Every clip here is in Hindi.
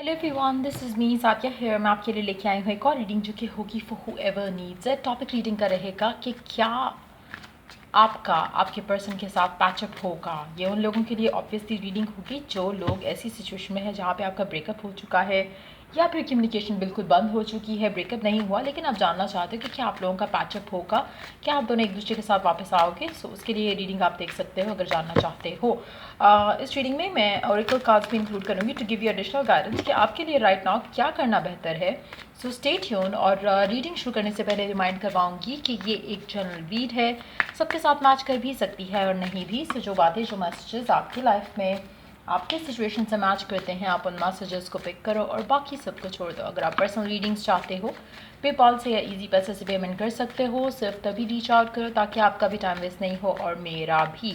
Hello everyone, this is me Sathiya here. मैं आपके लिए लेके आई हूँ एक और रीडिंग जो कि होगी for whoever needs it. Topic reading का रहेगा कि क्या आपका आपके पर्सन के साथ पैचअप होगा। ये उन लोगों के लिए ऑब्वियसली रीडिंग होगी जो लोग ऐसी सिचुएशन में है जहाँ पे आपका ब्रेकअप हो चुका है या फिर कम्युनिकेशन बिल्कुल बंद हो चुकी है, ब्रेकअप नहीं हुआ लेकिन आप जानना चाहते हो कि क्या आप लोगों का पैचअप होगा, क्या आप दोनों एक दूसरे के साथ वापस आओगे। सो उसके लिए रीडिंग आप देख सकते हो अगर जानना चाहते हो। इस रीडिंग में मैं ऑरेकल कार्ड्स भी इंक्लूड करूँगी to give you additional guidance कि आपके लिए राइट नाउ क्या करना बेहतर है। So stay tune. और रीडिंग शुरू करने से पहले रिमाइंड करवाऊंगी कि ये एक जनरल रीड है, सबके साथ मैच कर भी सकती है और नहीं भी। सो जो बातें जो मैसेजेस आपकी लाइफ में आपके सिचुएशन से मैच करते हैं आप उन मैसेजेस को पिक करो और बाकी सबको छोड़ दो। अगर आप पर्सनल रीडिंग्स चाहते हो पेपाल से या इजी पैसे से पेमेंट कर सकते हो। सिर्फ तभी रीच आउट करो ताकि आपका भी टाइम वेस्ट नहीं हो और मेरा भी।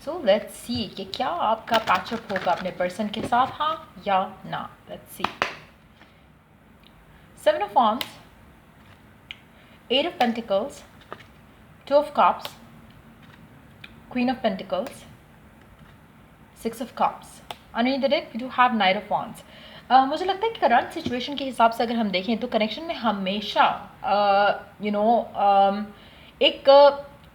सो लेट्स सी कि क्या आपका पैचअप होगा अपने पर्सन के साथ, हाँ या ना। Let's see. Seven of Wands, Eight of Pentacles, Two of Cups, Queen of Pentacles, Six of Cups. Underneath the deck, we do have Knight of Wands. मुझे लगता है कि करंट सिचुएशन के हिसाब से अगर हम देखें तो कनेक्शन में हमेशा एक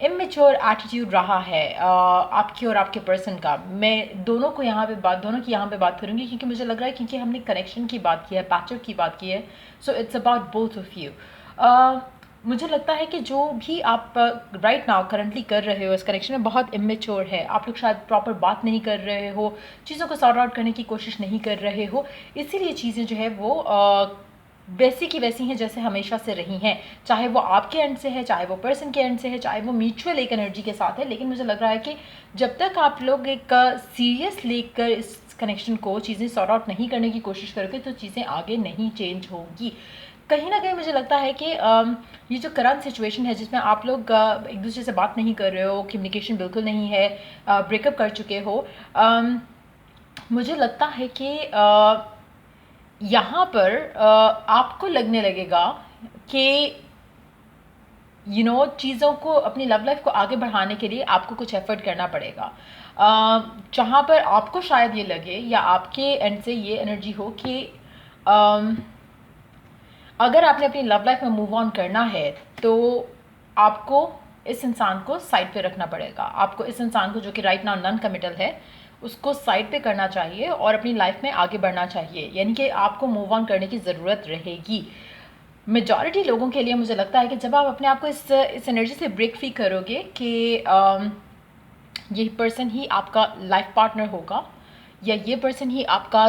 इमेच्योर एटीट्यूड रहा है आपकी और आपके पर्सन का। मैं दोनों की यहाँ पे बात करूँगी क्योंकि मुझे लग रहा है क्योंकि हमने कनेक्शन की बात की है, पैचअप की बात की है। So it's about both of you. मुझे लगता है कि जो भी आप राइट नाउ करंटली कर रहे हो इस कनेक्शन में बहुत इमेच्योर है। आप लोग शायद प्रॉपर बात नहीं कर रहे हो, चीज़ों को सॉर्ट आउट करने की कोशिश नहीं कर रहे हो, इसीलिए चीज़ें जो है वो वैसी की वैसी हैं जैसे हमेशा से रही हैं। चाहे वो आपके एंड से है, चाहे वो पर्सन के एंड से है, चाहे वो म्यूचुअल एक एनर्जी के साथ है। लेकिन मुझे लग रहा है कि जब तक आप लोग एक सीरियस लेकर इस कनेक्शन को चीज़ें सॉर्ट आउट नहीं करने की कोशिश करोगे तो चीज़ें आगे नहीं चेंज होगी। कहीं ना कहीं मुझे लगता है कि ये जो करंट सिचुएशन है जिसमें आप लोग एक दूसरे से बात नहीं कर रहे हो, कम्युनिकेशन बिल्कुल नहीं है, ब्रेकअप कर चुके हो, मुझे लगता है कि यहाँ पर आपको लगने लगेगा कि चीज़ों को अपनी लव लाइफ को आगे बढ़ाने के लिए आपको कुछ एफर्ट करना पड़ेगा। जहाँ पर आपको शायद ये लगे या आपके एंड से ये एनर्जी हो कि अगर आपने अपनी लव लाइफ में मूव ऑन करना है तो आपको इस इंसान को साइड पे रखना पड़ेगा। आपको इस इंसान को जो कि राइट नाउ नॉन कमिटल है उसको साइड पे करना चाहिए और अपनी लाइफ में आगे बढ़ना चाहिए। यानी कि आपको मूव ऑन करने की ज़रूरत रहेगी। मेजॉरिटी लोगों के लिए मुझे लगता है कि जब आप अपने आप को इस एनर्जी से ब्रेक फ्री करोगे कि ये पर्सन ही आपका लाइफ पार्टनर होगा या ये पर्सन ही आपका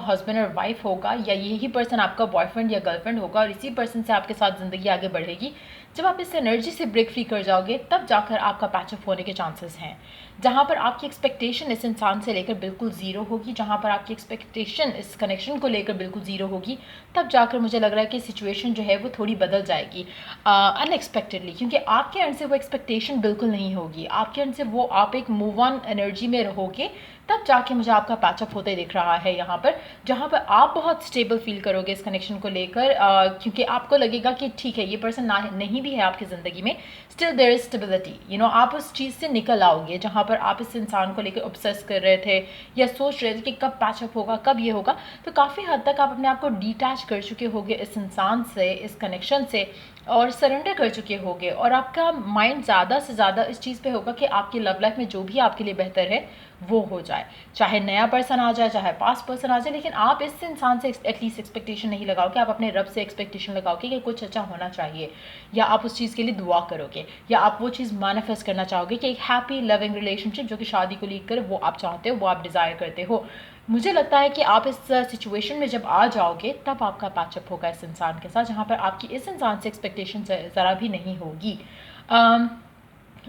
हस्बैंड और वाइफ होगा या यही पर्सन आपका बॉयफ्रेंड या गर्लफ्रेंड होगा और इसी पर्सन से आपके साथ ज़िंदगी आगे बढ़ेगी। जब आप इस एनर्जी से ब्रेक फ्री कर जाओगे तब जाकर आपका पैचअप होने के चांसेस हैं। जहाँ पर आपकी एक्सपेक्टेशन इस इंसान से लेकर बिल्कुल ज़ीरो होगी, जहाँ पर आपकी एक्सपेक्टेशन इस कनेक्शन को लेकर बिल्कुल ज़ीरो होगी, तब जाकर मुझे लग रहा है कि सिचुएशन जो है वो थोड़ी बदल जाएगी अनएक्सपेक्टेडली। क्योंकि आपके एंड से वो एक्सपेक्टेशन बिल्कुल नहीं होगी, आपके एंड से वो आप एक मूव ऑन एनर्जी में रहोगे, तब जाके मुझे आपका पैचअप होते दिख रहा है यहाँ पर। जहाँ पर आप बहुत स्टेबल फील करोगे इस कनेक्शन को लेकर, क्योंकि आपको लगेगा कि ठीक है ये पर्सन नहीं भी है आपकी ज़िंदगी में, स्टिल देयर इज स्टेबिलिटी। आप उस चीज़ से निकल आओगे जहाँ पर आप इस इंसान को लेकर ऑब्सेस कर रहे थे या सोच रहे थे कि कब पैचअप होगा, कब ये होगा। तो काफ़ी हद तक आप अपने आप को डिटैच कर चुके होगे इस इंसान से, इस कनेक्शन से, और सरेंडर कर चुके होगे। और आपका माइंड ज़्यादा से ज़्यादा इस चीज़ पे होगा कि आपकी लव लाइफ में जो भी आपके लिए बेहतर है वो हो जाए, चाहे नया पर्सन आ जाए, चाहे पास्ट पर्सन आ जाए। लेकिन आप इस इंसान से एटलीस्ट एक्सपेक्टेशन नहीं लगाओगे, आप अपने रब से एक्सपेक्टेशन लगाओगे कि कुछ अच्छा होना चाहिए, या आप उस चीज़ के लिए दुआ करोगे, या आप वो चीज़ मैनिफेस्ट करना चाहोगे कि एक हैप्पी लविंग रिलेशनशिप जो कि शादी को लेकर वो आप चाहते हो, वो आप डिज़ायर करते हो। मुझे लगता है कि आप इस सिचुएशन में जब आ जाओगे तब आपका पैचअप होगा इस इंसान के साथ, जहाँ पर आपकी इस इंसान से एक्सपेक्टेशन ज़रा भी नहीं होगी।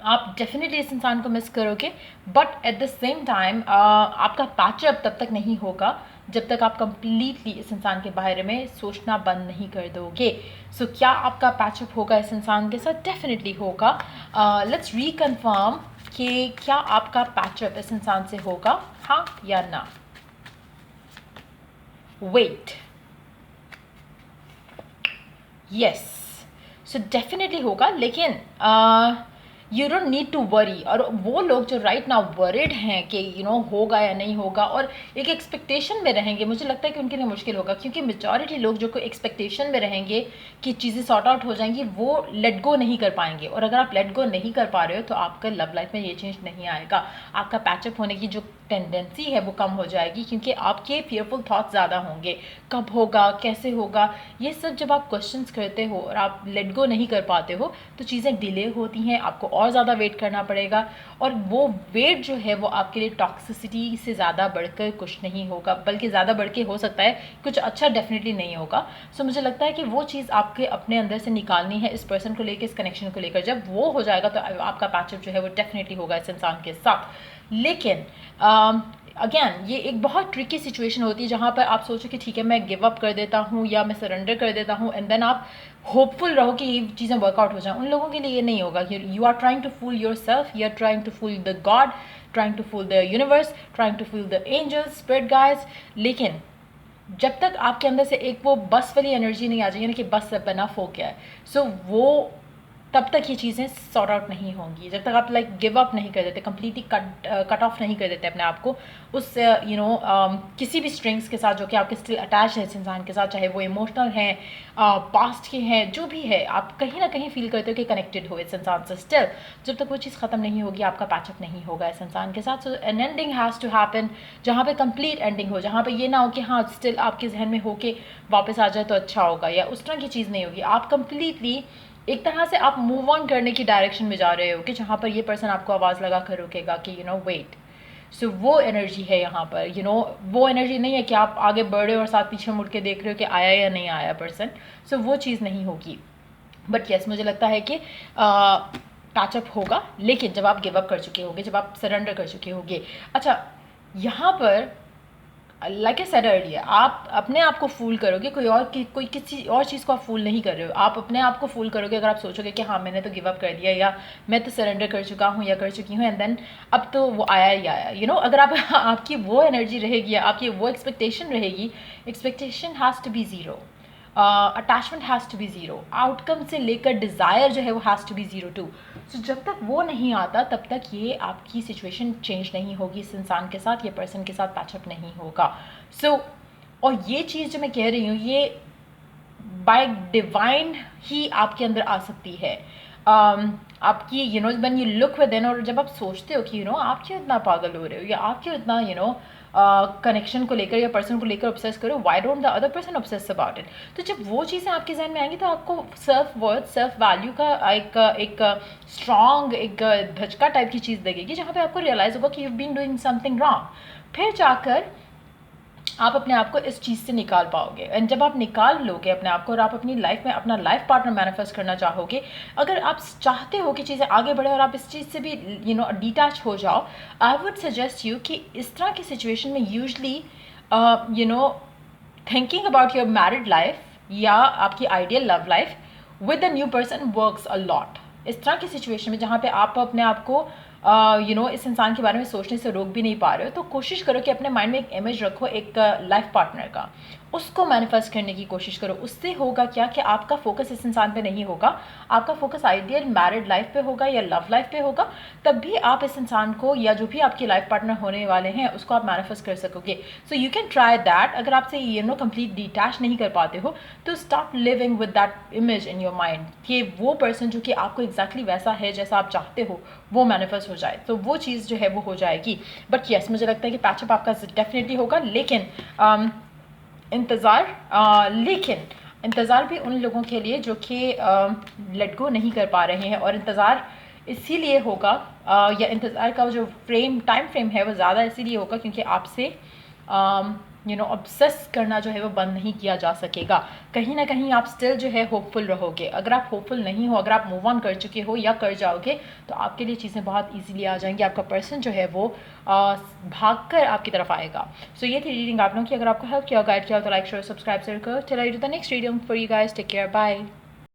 आप डेफिनेटली इस इंसान को मिस करोगे, but at the same time आपका पैचअप तब तक नहीं होगा जब तक आप कंप्लीटली इस इंसान के बारे में सोचना बंद नहीं कर दोगे। सो क्या आपका पैचअप होगा इस इंसान के साथ? डेफिनेटली होगा। लेट्स रीकन्फर्म कि क्या आपका पैचअप इस इंसान से होगा, हाँ या ना। वेट, यस, सो डेफिनेटली होगा। लेकिन you don't need to worry. और वो लोग जो राइट नाउ वरिड हैं कि होगा या नहीं होगा और एक एक्सपेक्टेशन में रहेंगे, मुझे लगता है कि उनके लिए मुश्किल होगा, क्योंकि मेजॉरिटी लोग जो कोई एक्सपेक्टेशन में रहेंगे कि चीज़ें सॉर्ट आउट हो जाएंगी, वो लेट गो नहीं कर पाएंगे। और अगर आप लेट गो नहीं कर पा रहे हो तो आपका लव लाइफ में ये चेंज नहीं आएगा। आपका पैचअप होने की जो टेंडेंसी है वो कम हो जाएगी, क्योंकि आपके फियरफुल थॉट्स ज़्यादा होंगे, कब होगा, कैसे होगा, ये सब जब आप क्वेश्चंस करते हो और आप लेट गो नहीं कर पाते हो तो चीज़ें डिले होती हैं, आपको और ज़्यादा वेट करना पड़ेगा। और वो वेट जो है वो आपके लिए टॉक्सिसिटी से ज़्यादा बढ़कर कुछ नहीं होगा, बल्कि ज़्यादा बढ़ के हो सकता है कुछ अच्छा डेफिनेटली नहीं होगा। सो मुझे लगता है कि वो चीज़ आपके अपने अंदर से निकालनी है इस पर्सन को लेकर, इस कनेक्शन को लेकर। जब वो हो जाएगा तो आपका पैचअप जो है वो डेफिनेटली होगा इस इंसान के साथ। लेकिन अगेन ये एक बहुत ट्रिकी सिचुएशन होती है जहाँ पर आप सोचो कि ठीक है मैं गिव अप कर देता हूँ या मैं सरेंडर कर देता हूँ, एंड देन आप होपफुल रहो कि ये चीज़ें वर्कआउट हो जाएं। उन लोगों के लिए ये नहीं होगा। You are trying to fool yourself, you are trying to fool the god, trying to fool the universe, trying to fool the angels, spirit guides. लेकिन जब तक आपके अंदर से एक वो बस वाली एनर्जी नहीं आ जाएगी ना कि बस अब इनफ हो गया है, सो वो तब तक ये चीज़ें सॉर्ट आउट नहीं होंगी। जब तक आप गिव अप नहीं कर देते, कम्प्लीटली कट ऑफ नहीं कर देते अपने आप को उस किसी भी स्ट्रिंग्स के साथ जो कि आपके स्टिल अटैच है इस इंसान के साथ, चाहे वो इमोशनल हैं, पास्ट के हैं, जो भी है, आप कहीं ना कहीं फील करते हो कि कनेक्टेड हो इस इंसान से स्टिल। जब तक वो चीज़ ख़त्म नहीं होगी आपका पैचअप नहीं होगा इस इंसान के साथ। So an ending has to happen, जहाँ पे कंप्लीट एंडिंग हो, जहाँ पे ये ना हो कि हाँ स्टिल आपके जहन में हो कि वापस आ जाए तो अच्छा होगा, या उस तरह की चीज़ नहीं होगी। आप कंप्लीटली एक तरह से आप मूव ऑन करने की डायरेक्शन में जा रहे हो कि जहाँ पर ये पर्सन आपको आवाज़ लगा कर रुकेगा कि वेट। सो वो एनर्जी है यहाँ पर, वो एनर्जी नहीं है कि आप आगे बढ़ रहे हो और साथ पीछे मुड़ के देख रहे हो कि आया या नहीं आया पर्सन। सो वो चीज़ नहीं होगी। बट यस, मुझे लगता है कि पैचअप होगा, लेकिन जब आप गिव अप कर चुके होंगे, जब आप सरेंडर कर चुके होंगे। अच्छा, यहाँ पर लाइक आई सेड अर्लियर, आप अपने आप को फूल करोगे, कोई किसी और चीज़ को आप फूल नहीं कर रहे हो। आप अपने आप को फूल करोगे अगर आप सोचोगे कि हाँ मैंने तो गिव अप कर दिया, या मैं तो सरेंडर कर चुका हूँ या कर चुकी हूँ, एंड देन अब तो वो आया ही आया। अगर आप आपकी वो एनर्जी रहेगी, आपकी वो एक्सपेक्टेशन रहेगी, expectation has to be zero, attachment has to be zero, outcome से लेकर डिज़ायर जो है वो has to be zero too. So जब तक वो नहीं आता तब तक ये आपकी सिचुएशन चेंज नहीं होगी इस इंसान के साथ, ये पर्सन के साथ पैचअप नहीं होगा। सो और ये चीज़ जो मैं कह रही हूँ ये बाय डिवाइन ही आपके अंदर आ सकती है। आपकी when you look with in, और जब आप सोचते हो कि आप क्यों इतना पागल हो रहे हो, या आप क्यों इतना कनेक्शन को लेकर या पर्सन को लेकर ऑब्सेस करो, why don't the other person obsess about it. तो जब वो चीज़ें आपके जहन में आएंगी तो आपको सेल्फ वर्थ, सेल्फ वैल्यू का एक स्ट्रॉन्ग एक धचका टाइप की चीज़ लगेगी, जहाँ पे आपको रियलाइज़ होगा कि you been doing something wrong. फिर जाकर आप अपने आप को इस चीज़ से निकाल पाओगे। एंड जब आप निकाल लोगे अपने आप को और आप अपनी लाइफ में अपना लाइफ पार्टनर मैनिफेस्ट करना चाहोगे, अगर आप चाहते हो कि चीज़ें आगे बढ़े और आप इस चीज़ से भी डिटैच हो जाओ, आई वुड सजेस्ट यू कि इस तरह की सिचुएशन में usually thinking about your married life या आपकी ideal love life with a new person works a lot. इस तरह की सिचुएशन में जहाँ पे आप अपने आप को इस इंसान के बारे में सोचने से रोक भी नहीं पा रहे हो, तो कोशिश करो कि अपने माइंड में एक इमेज रखो एक लाइफ पार्टनर का, उसको मैनिफेस्ट करने की कोशिश करो। उससे होगा क्या कि आपका फोकस इस इंसान पे नहीं होगा, आपका फोकस आइडियल मैरिड लाइफ पे होगा या लव लाइफ पे होगा। तब भी आप इस इंसान को या जो भी आपके लाइफ पार्टनर होने वाले हैं उसको आप मैनिफेस्ट कर सकोगे। So you can try that. अगर आपसे कंप्लीट डिटैच नहीं कर पाते हो तो start living with that image in your mind कि वो पर्सन जो कि आपको एग्जैक्टली वैसा है जैसा आप चाहते हो वो मैनिफेस्ट हो जाए, तो वो चीज़ जो है वो हो जाएगी। बट यस, मुझे लगता है कि पैचअप आपका डेफिनेटली होगा, लेकिन इंतज़ार भी उन लोगों के लिए जो कि लेट गो नहीं कर पा रहे हैं। और इंतज़ार इसीलिए होगा या इंतज़ार का जो टाइम फ्रेम है वो ज़्यादा इसीलिए होगा क्योंकि आपसे ऑब्सेस करना जो है वो बंद नहीं किया जा सकेगा। कहीं ना कहीं आप स्टिल जो है होपफुल रहोगे। अगर आप होपफुल नहीं हो, अगर आप मूव ऑन कर चुके हो या कर जाओगे, तो आपके लिए चीज़ें बहुत ईजिली आ जाएंगी। आपका पर्सन जो है वो भाग कर आपकी तरफ आएगा। सो ये थी रीडिंग आप लोगों की। अगर आपको हेल्प किया, गाइड किया तो लाइक शेयर सब्सक्राइब करो। चलो to the next reading for you guys. Take care, bye.